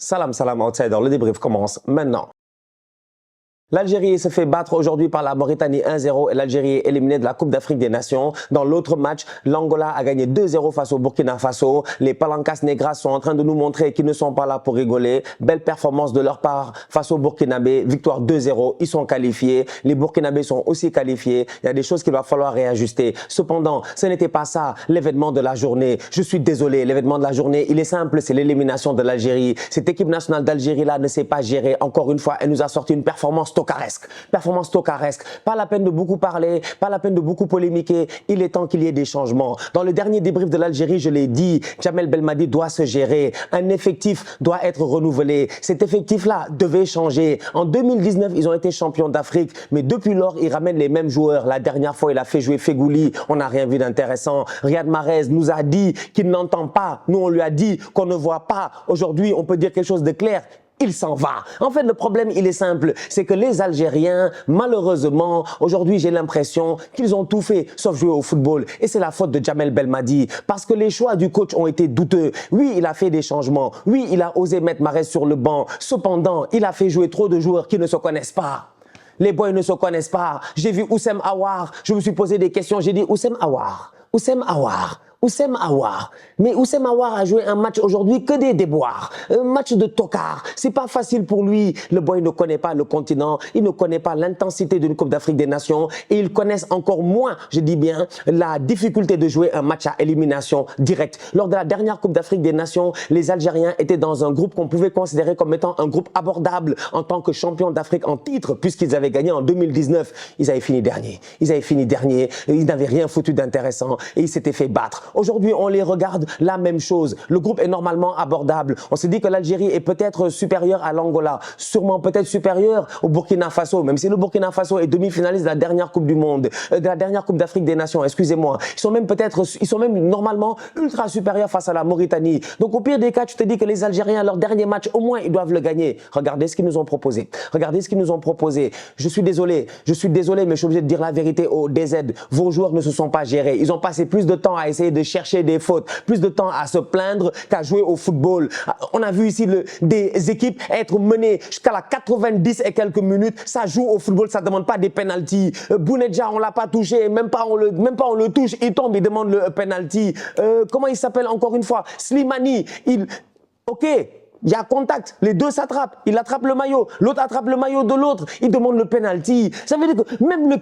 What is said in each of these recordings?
Salam, salam, outsider. Le débrief commence maintenant. L'Algérie se fait battre aujourd'hui par la Mauritanie 1-0 et l'Algérie est éliminée de la Coupe d'Afrique des Nations. Dans l'autre match, l'Angola a gagné 2-0 face au Burkina Faso. Les Palancas Negras sont en train de nous montrer qu'ils ne sont pas là pour rigoler. Belle performance de leur part face aux Burkinabés. Victoire 2-0, ils sont qualifiés. Les Burkinabés sont aussi qualifiés. Il y a des choses qu'il va falloir réajuster. Cependant, ce n'était pas ça l'événement de la journée. Je suis désolé, l'événement de la journée, il est simple, c'est l'élimination de l'Algérie. Cette équipe nationale d'Algérie-là ne s'est pas gérée. Encore une fois, elle nous a sorti une performance tocaresque. Pas la peine de beaucoup parler, pas la peine de beaucoup polémiquer. Il est temps qu'il y ait des changements. Dans le dernier débrief de l'Algérie, je l'ai dit, Djamel Belmadi doit se gérer. Un effectif doit être renouvelé. Cet effectif-là devait changer. En 2019, ils ont été champions d'Afrique, mais depuis lors, ils ramènent les mêmes joueurs. La dernière fois, il a fait jouer Fegouli. On n'a rien vu d'intéressant. Riyad Mahrez nous a dit qu'il n'entend pas. Nous, on lui a dit qu'on ne voit pas. Aujourd'hui, on peut dire quelque chose de clair. Il s'en va. En fait, le problème, il est simple. C'est que les Algériens, malheureusement, aujourd'hui, j'ai l'impression qu'ils ont tout fait, sauf jouer au football. Et c'est la faute de Djamel Belmadi. Parce que les choix du coach ont été douteux. Oui, il a fait des changements. Oui, il a osé mettre Mahrez sur le banc. Cependant, il a fait jouer trop de joueurs qui ne se connaissent pas. Les boys ne se connaissent pas. J'ai vu Oussem Aouar. Je me suis posé des questions. J'ai dit Oussem Aouar. Mais Oussem Aouar a joué un match aujourd'hui que des déboires. Un match de tocard. C'est pas facile pour lui. Le boy ne connaît pas le continent. Il ne connaît pas l'intensité d'une Coupe d'Afrique des Nations. Et ils connaissent encore moins, je dis bien, la difficulté de jouer un match à élimination directe. Lors de la dernière Coupe d'Afrique des Nations, les Algériens étaient dans un groupe qu'on pouvait considérer comme étant un groupe abordable en tant que champion d'Afrique en titre, puisqu'ils avaient gagné en 2019. Ils avaient fini dernier. Ils n'avaient rien foutu d'intéressant et ils s'étaient fait battre. Aujourd'hui, on les regarde, la même chose. Le groupe est normalement abordable. On s'est dit que l'Algérie est peut-être supérieure à l'Angola, sûrement peut-être supérieure au Burkina Faso, même si le Burkina Faso est demi-finaliste de la dernière Coupe du Monde, de la dernière Coupe d'Afrique des Nations, excusez-moi. Ils sont même normalement ultra supérieurs face à la Mauritanie. Donc au pire des cas, tu te dis que les Algériens, leur dernier match, au moins, ils doivent le gagner. Regardez ce qu'ils nous ont proposé. Je suis désolé, mais je suis obligé de dire la vérité au DZ. Vos joueurs ne se sont pas gérés. Ils ont passé plus de temps à essayer de chercher des fautes, plus de temps à se plaindre qu'à jouer au football. On a vu ici des équipes être menées jusqu'à la 90 et quelques minutes. Ça joue au football, ça ne demande pas des pénaltys. Bounedjah, on l'a pas touché, même pas on le touche, il tombe, il demande le penalty. Comment il s'appelle encore une fois? Slimani, ok. Il y a contact, les deux s'attrapent, il attrape le maillot, l'autre attrape le maillot de l'autre, il demande le penalty. Ça veut dire que même le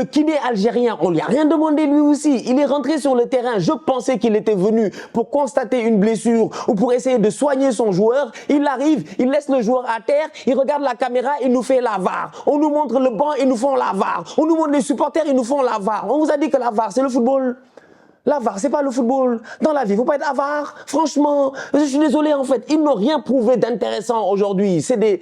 kiné algérien, on lui a rien demandé lui aussi. Il est rentré sur le terrain, je pensais qu'il était venu pour constater une blessure ou pour essayer de soigner son joueur. Il arrive, il laisse le joueur à terre, il regarde la caméra, il nous fait la VAR. On nous montre le banc, ils nous font la VAR. On nous montre les supporters, ils nous font la VAR. On vous a dit que la VAR, c'est le football. La VAR, c'est pas le football. Dans la vie, il faut pas être avare. Franchement, je suis désolé en fait. Ils n'ont rien prouvé d'intéressant aujourd'hui. C'est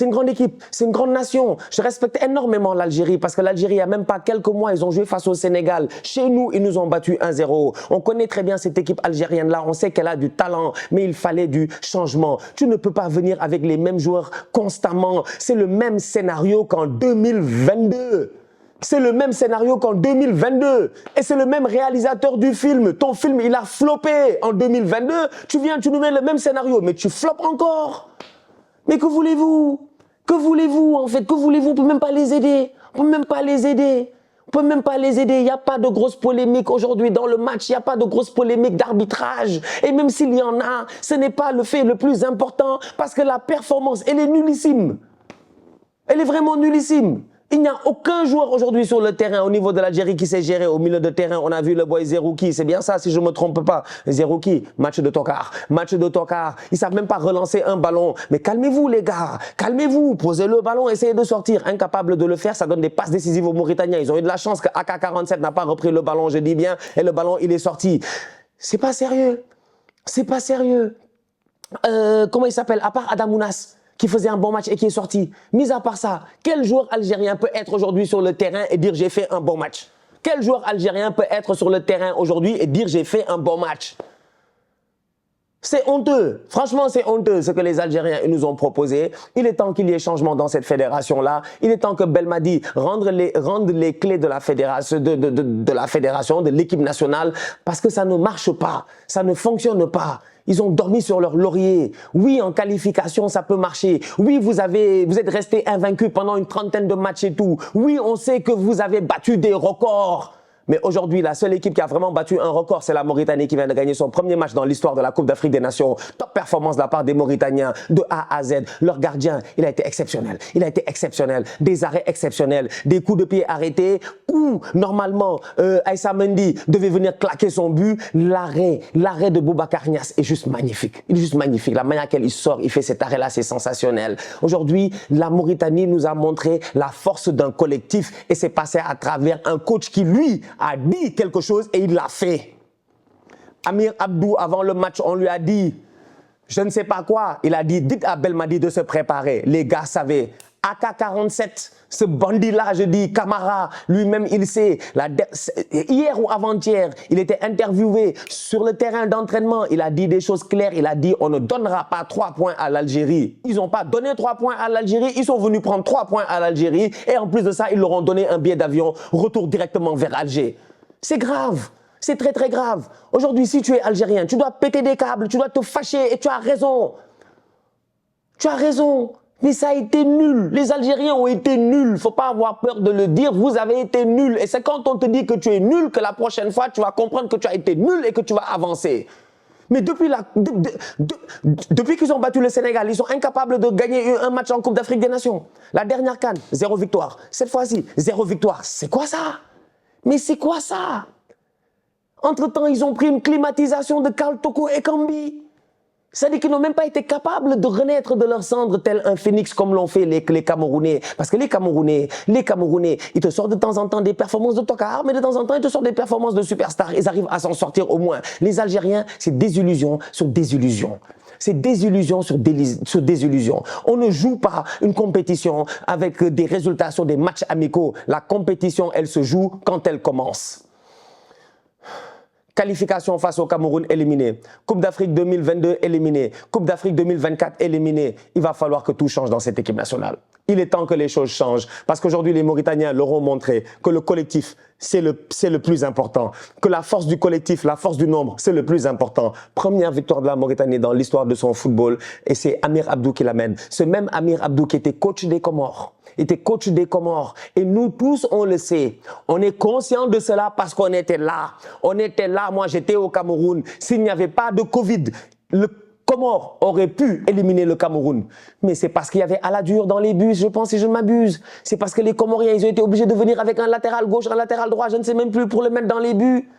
une grande équipe, c'est une grande nation. Je respecte énormément l'Algérie parce que l'Algérie, il n'y a même pas quelques mois, ils ont joué face au Sénégal. Chez nous, ils nous ont battu 1-0. On connaît très bien cette équipe algérienne-là. On sait qu'elle a du talent, mais il fallait du changement. Tu ne peux pas venir avec les mêmes joueurs constamment. C'est le même scénario qu'en 2022. C'est le même scénario qu'en 2022. Et c'est le même réalisateur du film. Ton film, il a floppé en 2022. Tu nous mets le même scénario, mais tu floppes encore. Mais que voulez-vous? Que voulez-vous, en fait? Que voulez-vous? On peut même pas les aider. Il n'y a pas de grosse polémique aujourd'hui dans le match. Il n'y a pas de grosse polémique d'arbitrage. Et même s'il y en a, ce n'est pas le fait le plus important parce que la performance, elle est nullissime. Elle est vraiment nullissime. Il n'y a aucun joueur aujourd'hui sur le terrain au niveau de l'Algérie qui s'est géré au milieu de terrain. On a vu le boy Zerouki, c'est bien ça si je ne me trompe pas. Zerouki, match de tocard. Ils ne savent même pas relancer un ballon. Mais calmez-vous les gars, calmez-vous. Posez le ballon, essayez de sortir. Incapable de le faire, ça donne des passes décisives aux Mauritaniens. Ils ont eu de la chance que AK-47 n'a pas repris le ballon, je dis bien. Et le ballon, il est sorti. C'est pas sérieux. Comment il s'appelle? À part Adamounas, qui faisait un bon match et qui est sorti. Mis à part ça, quel joueur algérien peut être aujourd'hui sur le terrain et dire j'ai fait un bon match? Quel joueur algérien peut être sur le terrain aujourd'hui et dire j'ai fait un bon match? C'est honteux. Franchement, c'est honteux ce que les Algériens nous ont proposé. Il est temps qu'il y ait changement dans cette fédération-là. Il est temps que Belmadi rende les clés de la fédération, de l'équipe nationale, parce que ça ne marche pas. Ça ne fonctionne pas. Ils ont dormi sur leur laurier. Oui, en qualification, ça peut marcher. Oui, vous êtes resté invaincu pendant une trentaine de matchs et tout. Oui, on sait que vous avez battu des records. Mais aujourd'hui, la seule équipe qui a vraiment battu un record, c'est la Mauritanie qui vient de gagner son premier match dans l'histoire de la Coupe d'Afrique des Nations. Top performance de la part des Mauritaniens, de A à Z. Leur gardien, il a été exceptionnel. Il a été exceptionnel. Des arrêts exceptionnels. Des coups de pied arrêtés où, normalement, Aïssa Mendy devait venir claquer son but. L'arrêt de Boubacar Niasse est juste magnifique. Il est juste magnifique. La manière à laquelle il sort, il fait cet arrêt-là, c'est sensationnel. Aujourd'hui, la Mauritanie nous a montré la force d'un collectif et c'est passé à travers un coach qui, lui, a dit quelque chose et il l'a fait. Amir Abdou, avant le match, on lui a dit, je ne sais pas quoi, il a dit, dites à Belmadi de se préparer. Les gars savaient. AK-47, ce bandit-là, je dis, Camara, lui-même, il sait. Hier ou avant-hier, il était interviewé sur le terrain d'entraînement. Il a dit des choses claires. Il a dit, on ne donnera pas 3 points à l'Algérie. Ils n'ont pas donné 3 points à l'Algérie. Ils sont venus prendre 3 points à l'Algérie. Et en plus de ça, ils leur ont donné un billet d'avion, retour directement vers Alger. C'est grave. C'est très, très grave. Aujourd'hui, si tu es algérien, tu dois péter des câbles, tu dois te fâcher et tu as raison. Tu as raison. Mais ça a été nul. Les Algériens ont été nuls. Faut pas avoir peur de le dire. Vous avez été nuls. Et c'est quand on te dit que tu es nul que la prochaine fois, tu vas comprendre que tu as été nul et que tu vas avancer. Mais depuis qu'ils ont battu le Sénégal, ils sont incapables de gagner un match en Coupe d'Afrique des Nations. La dernière CAN, 0 victoire. Cette fois-ci, 0 victoire. C'est quoi ça? Mais c'est quoi ça? Entre-temps, ils ont pris une climatisation de Karl Toko et Kambi. C'est-à-dire qu'ils n'ont même pas été capables de renaître de leurs cendres tel un phénix comme l'ont fait les Camerounais. Parce que les Camerounais, ils te sortent de temps en temps des performances de tocard, mais de temps en temps, ils te sortent des performances de superstars. Ils arrivent à s'en sortir au moins. Les Algériens, c'est désillusion sur désillusion. C'est désillusion sur désillusion. On ne joue pas une compétition avec des résultats sur des matchs amicaux. La compétition, elle se joue quand elle commence. Qualification face au Cameroun éliminé. Coupe d'Afrique 2022 éliminé. Coupe d'Afrique 2024 éliminé. Il va falloir que tout change dans cette équipe nationale. Il est temps que les choses changent. Parce qu'aujourd'hui, les Mauritaniens leur ont montré que le collectif, c'est le plus important. Que la force du collectif, la force du nombre, c'est le plus important. Première victoire de la Mauritanie dans l'histoire de son football. Et c'est Amir Abdou qui l'amène. Ce même Amir Abdou qui était coach des Comores. Était coach des Comores. Et nous tous, on le sait. On est conscient de cela parce qu'on était là. On était là. Moi, j'étais au Cameroun. S'il n'y avait pas de Covid, le Comores aurait pu éliminer le Cameroun. Mais c'est parce qu'il y avait Aladur dans les bus, je pense, si je ne m'abuse. C'est parce que les Comoriens, ils ont été obligés de venir avec un latéral gauche, un latéral droit, je ne sais même plus, pour le mettre dans les buts.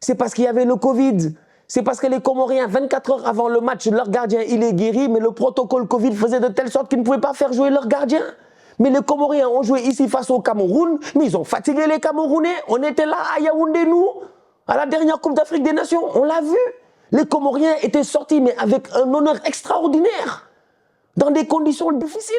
C'est parce qu'il y avait le Covid. C'est parce que les Comoriens, 24 heures avant le match, leur gardien, il est guéri, mais le protocole Covid faisait de telle sorte qu'ils ne pouvaient pas faire jouer leur gardien. Mais les Comoriens ont joué ici face au Cameroun, mais ils ont fatigué les Camerounais. On était là à Yaoundé, nous, à la dernière Coupe d'Afrique des Nations, on l'a vu. Les Comoriens étaient sortis, mais avec un honneur extraordinaire, dans des conditions difficiles.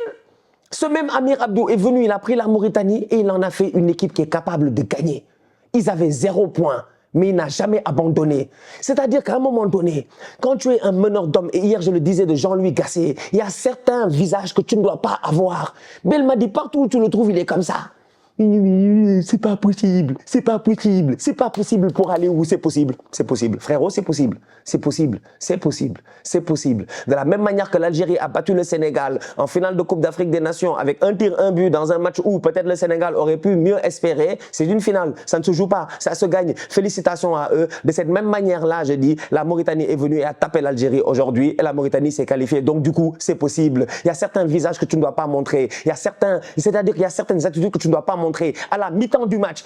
Ce même Amir Abdou est venu, il a pris la Mauritanie et il en a fait une équipe qui est capable de gagner. Ils avaient 0 point. Mais il n'a jamais abandonné. C'est-à-dire qu'à un moment donné, quand tu es un meneur d'hommes, et hier je le disais de Jean-Louis Gasset, il y a certains visages que tu ne dois pas avoir. Belmadi, partout où tu le trouves, il est comme ça. C'est pas possible, c'est pas possible, c'est pas possible pour aller où c'est possible. C'est possible, frérot, c'est possible, c'est possible, c'est possible, c'est possible. De la même manière que l'Algérie a battu le Sénégal en finale de Coupe d'Afrique des Nations avec un tir, un but dans un match où peut-être le Sénégal aurait pu mieux espérer, c'est une finale, ça ne se joue pas, ça se gagne. Félicitations à eux. De cette même manière-là, je dis, la Mauritanie est venue et a tapé l'Algérie aujourd'hui et la Mauritanie s'est qualifiée. Donc du coup, c'est possible. Il y a certains visages que tu ne dois pas montrer. Il y a certains, c'est-à-dire qu'il y a certaines attitudes que tu ne dois pas montrer. À la mi-temps du match,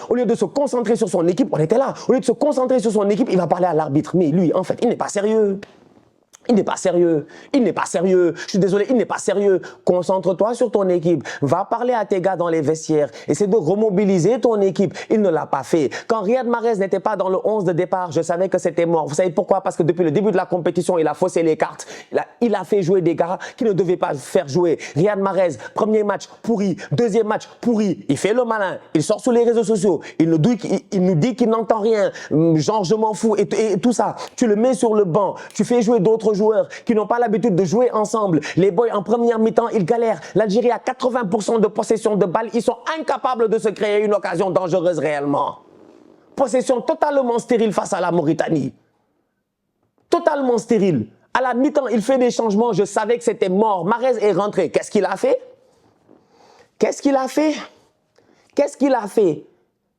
au lieu de se concentrer sur son équipe, on était là, au lieu de se concentrer sur son équipe, il va parler à l'arbitre. Mais lui, en fait, il n'est pas sérieux. Il n'est pas sérieux. Il n'est pas sérieux. Je suis désolé, il n'est pas sérieux. Concentre-toi sur ton équipe. Va parler à tes gars dans les vestiaires. Essaie de remobiliser ton équipe. Il ne l'a pas fait. Quand Riyad Mahrez n'était pas dans le 11 de départ, je savais que c'était mort. Vous savez pourquoi? Parce que depuis le début de la compétition, il a faussé les cartes. il a fait jouer des gars qui ne devaient pas faire jouer. Riyad Mahrez, premier match pourri, deuxième match pourri, il fait le malin, il sort sur les réseaux sociaux, il nous dit qu'il n'entend rien, genre je m'en fous et tout ça. Tu le mets sur le banc, tu fais jouer d'autres joueurs qui n'ont pas l'habitude de jouer ensemble. Les boys en première mi-temps, ils galèrent. L'Algérie a 80% de possession de balles, ils sont incapables de se créer une occasion dangereuse réellement. Possession totalement stérile face à la Mauritanie. Totalement stérile. À la mi-temps, il fait des changements, je savais que c'était mort. Mahrez est rentré. Qu'est-ce qu'il a fait? Qu'est-ce qu'il a fait? Qu'est-ce qu'il a fait?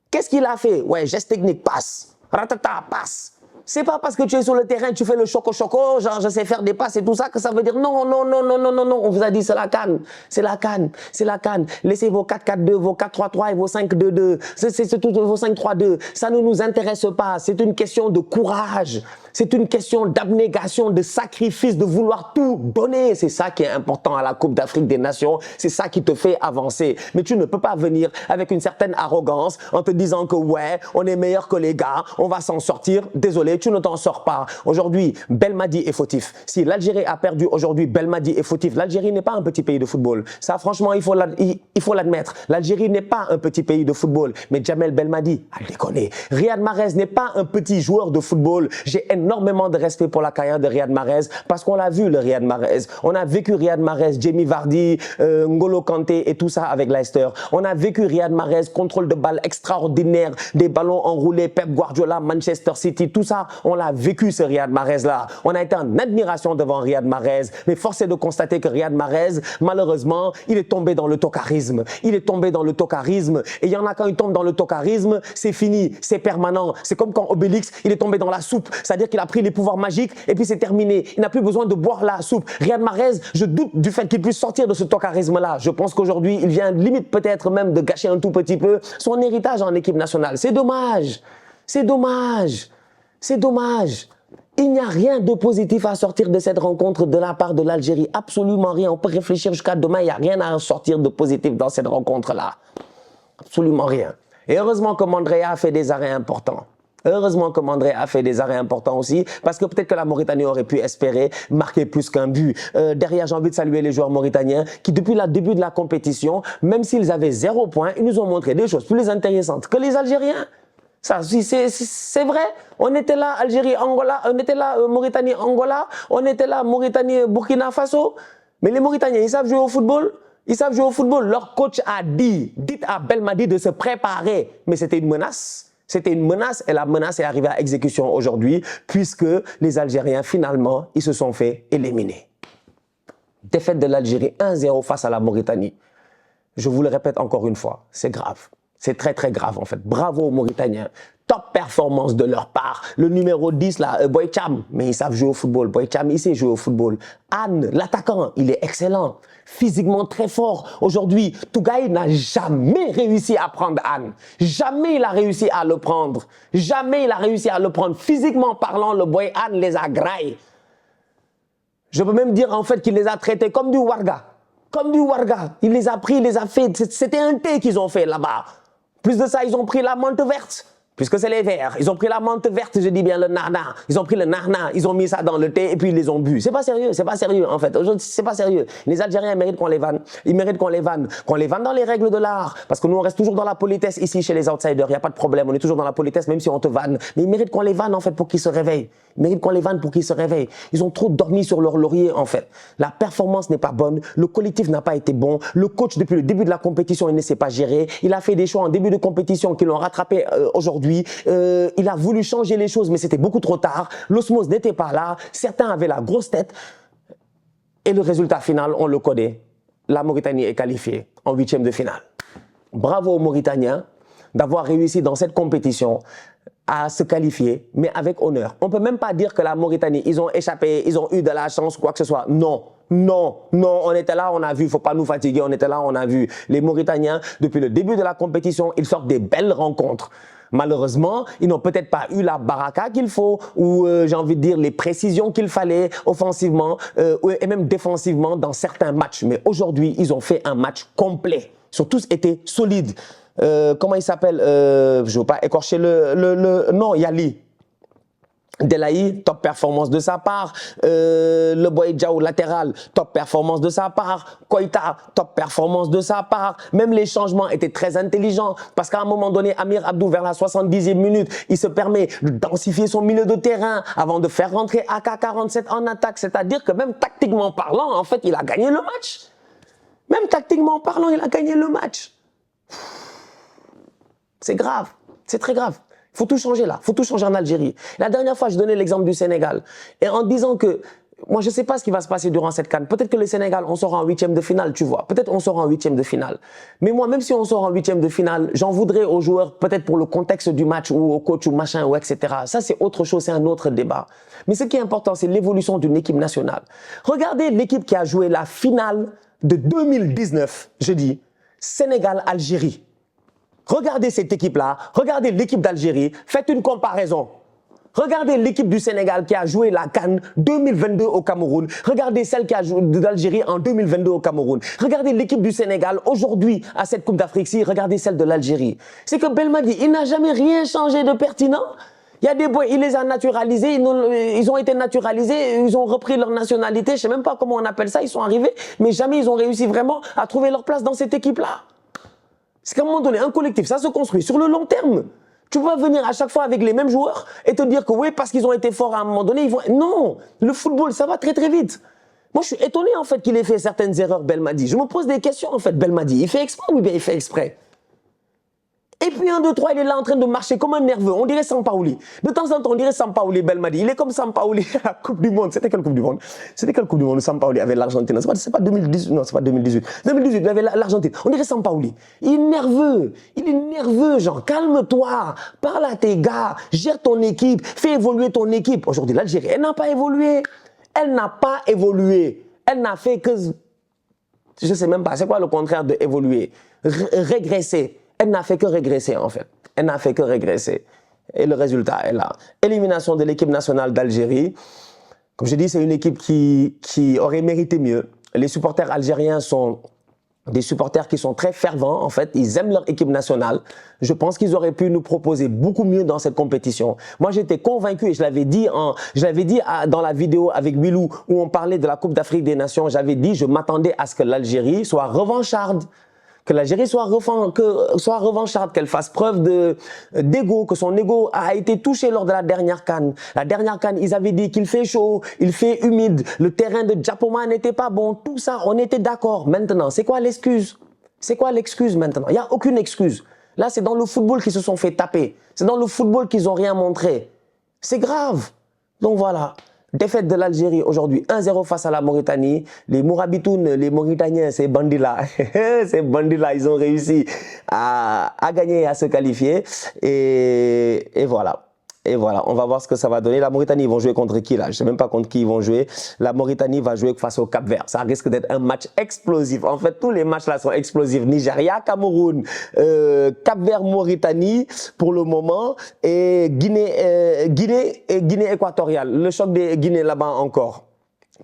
Qu'est-ce qu'il a fait? Ouais, geste technique, passe. Ratata, passe. C'est pas parce que tu es sur le terrain, tu fais le choco-choco, genre je sais faire des passes et tout ça, que ça veut dire non, non, non, non, non, non, non. On vous a dit c'est la CAN, c'est la CAN, c'est la CAN. Laissez vos 4-4-2, vos 4-3-3 et vos 5-2-2. C'est tout vos 5-3-2. Ça ne nous intéresse pas. C'est une question de courage. C'est une question d'abnégation, de sacrifice, de vouloir tout donner. C'est ça qui est important à la Coupe d'Afrique des Nations. C'est ça qui te fait avancer. Mais tu ne peux pas venir avec une certaine arrogance en te disant que ouais, on est meilleur que les gars, on va s'en sortir. Désolé, tu ne t'en sors pas. Aujourd'hui, Belmadi est fautif. Si l'Algérie a perdu aujourd'hui, Belmadi est fautif. L'Algérie n'est pas un petit pays de football. Ça, franchement, il faut l'admettre. L'Algérie n'est pas un petit pays de football. Mais Djamel Belmadi a déconné. Riyad Mahrez n'est pas un petit joueur de football. J'ai énormément de respect pour la carrière de Riyad Mahrez parce qu'on l'a vu, le Riyad Mahrez. On a vécu Riyad Mahrez, Jamie Vardy, N'Golo Kanté et tout ça avec Leicester. On a vécu Riyad Mahrez, contrôle de balle extraordinaire, des ballons enroulés, Pep Guardiola, Manchester City, tout ça. On l'a vécu ce Riyad Mahrez-là. On a été en admiration devant Riyad Mahrez. Mais force est de constater que Riyad Mahrez, malheureusement, il est tombé dans le tocarisme. Il est tombé dans le tocarisme. Et il y en a quand ils tombent dans le tocarisme, c'est fini, c'est permanent. C'est comme quand Obélix, il est tombé dans la soupe. C'est-à-dire qu'il a pris les pouvoirs magiques et puis c'est terminé. Il n'a plus besoin de boire la soupe. Riyad Mahrez, je doute du fait qu'il puisse sortir de ce tocarisme-là. Je pense qu'aujourd'hui, il vient limite peut-être même de gâcher un tout petit peu son héritage en équipe nationale. C'est dommage. C'est dommage. C'est dommage. Il n'y a rien de positif à sortir de cette rencontre de la part de l'Algérie. Absolument rien. On peut réfléchir jusqu'à demain. Il n'y a rien à sortir de positif dans cette rencontre-là. Absolument rien. Et heureusement que Mandrea a fait des arrêts importants. Heureusement que Mandrea a fait des arrêts importants aussi, parce que peut-être que la Mauritanie aurait pu espérer marquer plus qu'un but. Derrière, j'ai envie de saluer les joueurs mauritaniens qui, depuis le début de la compétition, même s'ils avaient 0 point, ils nous ont montré des choses plus intéressantes que les Algériens. Ça, c'est vrai. On était là, Algérie, Angola, on était là, Mauritanie, Angola, on était là, Mauritanie, Burkina Faso. Mais les Mauritaniens, ils savent jouer au football. Ils savent jouer au football. Leur coach a dit, dites à Belmadi de se préparer. Mais c'était une menace. C'était une menace et la menace est arrivée à exécution aujourd'hui puisque les Algériens, finalement, ils se sont fait éliminer. Défaite de l'Algérie 1-0 face à la Mauritanie. Je vous le répète encore une fois, c'est grave. C'est très très grave en fait. Bravo aux Mauritaniens. Top performance de leur part. Le numéro 10 là, Boy Cham, mais ils savent jouer au football. Boy Cham, il sait jouer au football. Anne, l'attaquant, il est excellent. Physiquement très fort. Aujourd'hui, Tougaï n'a jamais réussi à prendre Anne. Jamais il a réussi à le prendre. Jamais il a réussi à le prendre. Physiquement parlant, le Boy Anne les a graillés. Je peux même dire en fait qu'il les a traités comme du warga. Comme du warga. Il les a pris, il les a fait. C'était un thé qu'ils ont fait là-bas. Plus de ça, ils ont pris la menthe verte. Puisque c'est les verts. Ils ont pris la menthe verte, je dis bien le nana. Ils ont pris le nana, ils ont mis ça dans le thé et puis ils les ont bu. C'est pas sérieux en fait. Aujourd'hui, c'est pas sérieux. Les Algériens méritent qu'on les vanne. Ils méritent qu'on les vanne. Qu'on les vanne dans les règles de l'art. Parce que nous, on reste toujours dans la politesse ici chez les outsiders. Il n'y a pas de problème. On est toujours dans la politesse même si on te vanne. Mais ils méritent qu'on les vanne en fait pour qu'ils se réveillent. Ils méritent qu'on les vanne pour qu'ils se réveillent. Ils ont trop dormi sur leur laurier en fait. La performance n'est pas bonne. Le collectif n'a pas été bon. Le coach, depuis le début de la compétition, il ne s'est pas géré. Il a fait des choix en début de compétition qui l'ont rattrapé aujourd'hui. Il a voulu changer les choses, mais c'était beaucoup trop tard. L'osmose n'était pas là. Certains avaient la grosse tête. Et le résultat final, on le connaît. La Mauritanie est qualifiée en 8e de finale. Bravo aux Mauritaniens d'avoir réussi dans cette compétition à se qualifier, mais avec honneur. On ne peut même pas dire que la Mauritanie, ils ont échappé, ils ont eu de la chance ou quoi que ce soit. Non, non, non, on était là, on a vu, il ne faut pas nous fatiguer, on était là, on a vu. Les Mauritaniens, depuis le début de la compétition, ils sortent des belles rencontres. Malheureusement, ils n'ont peut-être pas eu la baraka qu'il faut ou j'ai envie de dire les précisions qu'il fallait offensivement et même défensivement dans certains matchs. Mais aujourd'hui, ils ont fait un match complet. Ils ont tous été solides. Comment il s'appelle je ne veux pas écorcher le nom, Yali. Delaï, top performance de sa part. Le Boy Diaw latéral, top performance de sa part. Koïta, top performance de sa part. Même les changements étaient très intelligents parce qu'à un moment donné, Amir Abdou, vers la 70e minute, il se permet de densifier son milieu de terrain avant de faire rentrer AK-47 en attaque. C'est-à-dire que même tactiquement parlant, en fait, il a gagné le match. Même tactiquement parlant, il a gagné le match. C'est grave, c'est très grave. Il faut tout changer là, il faut tout changer en Algérie. La dernière fois, je donnais l'exemple du Sénégal. Et en disant que, moi je ne sais pas ce qui va se passer durant cette CAN. Peut-être que le Sénégal, on sort en 8e de finale, tu vois. Peut-être on sort en 8e de finale. Mais moi, même si on sort en 8e de finale, j'en voudrais aux joueurs, peut-être pour le contexte du match, ou au coach, ou machin, ou etc. Ça, c'est autre chose, c'est un autre débat. Mais ce qui est important, c'est l'évolution d'une équipe nationale. Regardez l'équipe qui a joué la finale de 2019, je dis, Sénégal-Algérie. Regardez cette équipe-là, regardez l'équipe d'Algérie, faites une comparaison. Regardez l'équipe du Sénégal qui a joué la CAN 2022 au Cameroun. Regardez celle qui a joué d'Algérie en 2022 au Cameroun. Regardez l'équipe du Sénégal aujourd'hui à cette Coupe d'Afrique-ci. Regardez celle de l'Algérie. C'est que Belmadi, il n'a jamais rien changé de pertinent. Il y a des boys, il les a naturalisés, ils ont été naturalisés, ils ont repris leur nationalité. Je ne sais même pas comment on appelle ça, ils sont arrivés, mais jamais ils ont réussi vraiment à trouver leur place dans cette équipe-là. C'est qu'à un moment donné, un collectif, ça se construit sur le long terme. Tu peux pas venir à chaque fois avec les mêmes joueurs et te dire que oui, parce qu'ils ont été forts à un moment donné, ils vont... Non, le football, ça va très très vite. Moi, je suis étonné en fait qu'il ait fait certaines erreurs, Belmadi. Je me pose des questions en fait, Belmadi. Il fait exprès ou bien il fait exprès? Et puis 1, 2, 3, il est là en train de marcher comme un nerveux. On dirait Sampaoli. De temps en temps, on dirait Sampaoli, Belmadi. Il est comme Sampaoli à la Coupe du Monde. C'était quelle Coupe du Monde? C'était quelle Coupe du Monde où Sampaoli avait l'Argentine? C'est pas 2018. Non, c'est pas 2018. 2018, il avait l'Argentine. On dirait Sampaoli. Il est nerveux. Il est nerveux, genre. Calme-toi. Parle à tes gars. Gère ton équipe. Fais évoluer ton équipe. Aujourd'hui, l'Algérie, elle n'a pas évolué. Elle n'a pas évolué. Elle n'a fait que... Je sais même pas. C'est quoi le contraire de évoluer? Régresser. Elle n'a fait que régresser en fait. Elle n'a fait que régresser. Et le résultat est là. Élimination de l'équipe nationale d'Algérie. Comme je dis, c'est une équipe qui aurait mérité mieux. Les supporters algériens sont des supporters qui sont très fervents en fait. Ils aiment leur équipe nationale. Je pense qu'ils auraient pu nous proposer beaucoup mieux dans cette compétition. Moi, j'étais convaincu et je l'avais dit dans la vidéo avec Wilou où on parlait de la Coupe d'Afrique des Nations. J'avais dit, je m'attendais à ce que l'Algérie soit revancharde. Que l'Algérie soit revancharde, qu'elle fasse preuve d'ego, que son ego a été touché lors de la dernière CAN. La dernière CAN, ils avaient dit qu'il fait chaud, il fait humide, le terrain de Djapoma n'était pas bon, tout ça, on était d'accord. Maintenant, c'est quoi l'excuse? C'est quoi l'excuse maintenant? Il n'y a aucune excuse. Là, c'est dans le football qu'ils se sont fait taper. C'est dans le football qu'ils n'ont rien montré. C'est grave. Donc voilà. Défaite de l'Algérie aujourd'hui, 1-0 face à la Mauritanie. Les Mourabitounes, les Mauritaniens, ces bandits-là, ces bandits-là, ils ont réussi à gagner et à se qualifier. Et voilà. Et voilà, on va voir ce que ça va donner. La Mauritanie, ils vont jouer contre qui là? Je ne sais même pas contre qui ils vont jouer. La Mauritanie va jouer face au Cap-Vert. Ça risque d'être un match explosif. En fait, tous les matchs là sont explosifs. Nigeria, Cameroun, Cap-Vert, Mauritanie pour le moment. Et Guinée équatoriale. Le choc des Guinées là-bas encore.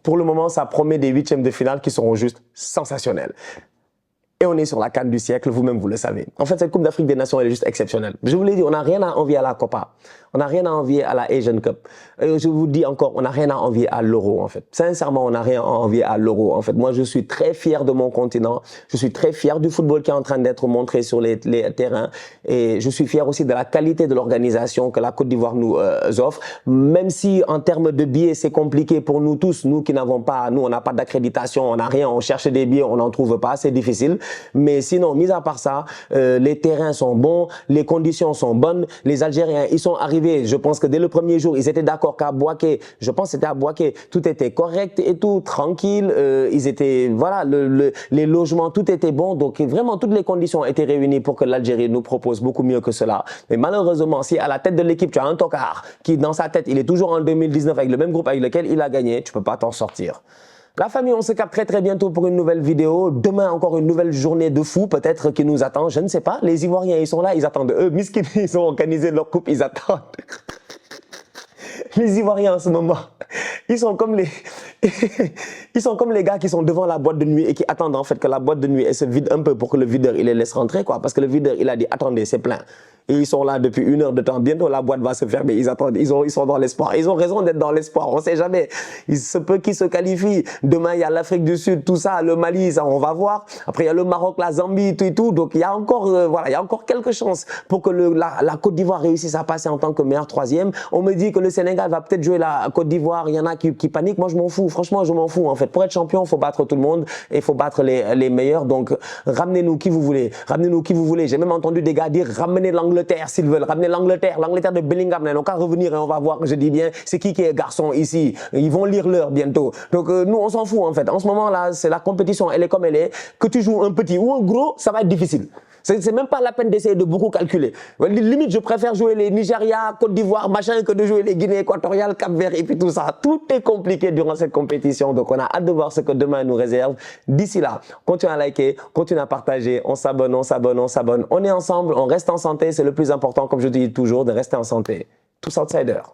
Pour le moment, ça promet des 8e de finale qui seront juste sensationnels. Et on est sur la CAN du siècle, vous-même vous le savez. En fait, cette Coupe d'Afrique des Nations, elle est juste exceptionnelle. Je vous l'ai dit, on n'a rien à envier à la Copa. On n'a rien à envier à la Asian Cup. Je vous dis encore, on n'a rien à envier à l'Euro, en fait. Sincèrement, on n'a rien à envier à l'Euro, en fait. Moi, je suis très fier de mon continent. Je suis très fier du football qui est en train d'être montré sur les terrains. Et je suis fier aussi de la qualité de l'organisation que la Côte d'Ivoire nous offre. Même si, en termes de billets, c'est compliqué pour nous tous, nous qui n'avons pas, nous, on n'a pas d'accréditation, on n'a rien, on cherche des billets, on n'en trouve pas, c'est difficile. Mais sinon, mis à part ça, les terrains sont bons, les conditions sont bonnes. Les Algériens, ils sont arrivés, je pense que dès le premier jour, ils étaient d'accord qu'à Bouaké, je pense que c'était à Bouaké, tout était correct et tout, tranquille. Ils étaient, voilà, les logements, tout était bon. Donc vraiment, toutes les conditions étaient réunies pour que l'Algérie nous propose beaucoup mieux que cela. Mais malheureusement, si à la tête de l'équipe, tu as un tocard qui, dans sa tête, il est toujours en 2019 avec le même groupe avec lequel il a gagné, tu peux pas t'en sortir. La famille, on se capte très très bientôt pour une nouvelle vidéo. Demain, encore une nouvelle journée de fou, peut-être qui nous attend. Je ne sais pas. Les Ivoiriens, ils sont là, ils attendent. Eux, miskin, ils ont organisé leur coupe, ils attendent. Les Ivoiriens en ce moment, ils sont comme les gars qui sont devant la boîte de nuit et qui attendent en fait que la boîte de nuit elle se vide un peu pour que le videur il les laisse rentrer quoi. Parce que le videur il a dit attendez c'est plein. Et ils sont là depuis 1 heure de temps. Bientôt, la boîte va se fermer. Ils attendent. Ils sont dans l'espoir. Ils ont raison d'être dans l'espoir. On ne sait jamais. Il se peut qu'ils se qualifient. Demain, il y a l'Afrique du Sud, tout ça, le Mali, ça, on va voir. Après, il y a le Maroc, la Zambie, tout et tout. Donc, il y a encore, voilà, il y a encore quelques chances pour que la Côte d'Ivoire réussisse à passer en tant que meilleur troisième. On me dit que le Sénégal va peut-être jouer la Côte d'Ivoire. Il y en a qui paniquent. Moi, je m'en fous. Franchement, je m'en fous. En fait, pour être champion, il faut battre tout le monde et il faut battre les meilleurs. Donc, ramenez-nous qui vous voulez. Ramenez-nous qui vous voulez. J'ai même entendu des gars dire ramenez l'Angleterre s'ils veulent. Ramenez l'Angleterre de Bellingham. Ils n'ont qu'à revenir et on va voir, je dis bien, c'est qui est garçon ici. Ils vont lire l'heure bientôt. Donc, nous, on s'en fout en fait. En ce moment-là, c'est la compétition. Elle est comme elle est. Que tu joues un petit ou un gros, ça va être difficile. C'est même pas la peine d'essayer de beaucoup calculer. Limite, je préfère jouer les Nigeria, Côte d'Ivoire, machin, que de jouer les Guinée équatoriale, Cap-Vert et puis tout ça. Tout est compliqué durant cette compétition. Donc, on a hâte de voir ce que demain nous réserve. D'ici là, continuez à liker, continuez à partager. On s'abonne, on s'abonne, on s'abonne. On est ensemble, on reste en santé. C'est le plus important, comme je dis toujours, de rester en santé. Tous outsiders.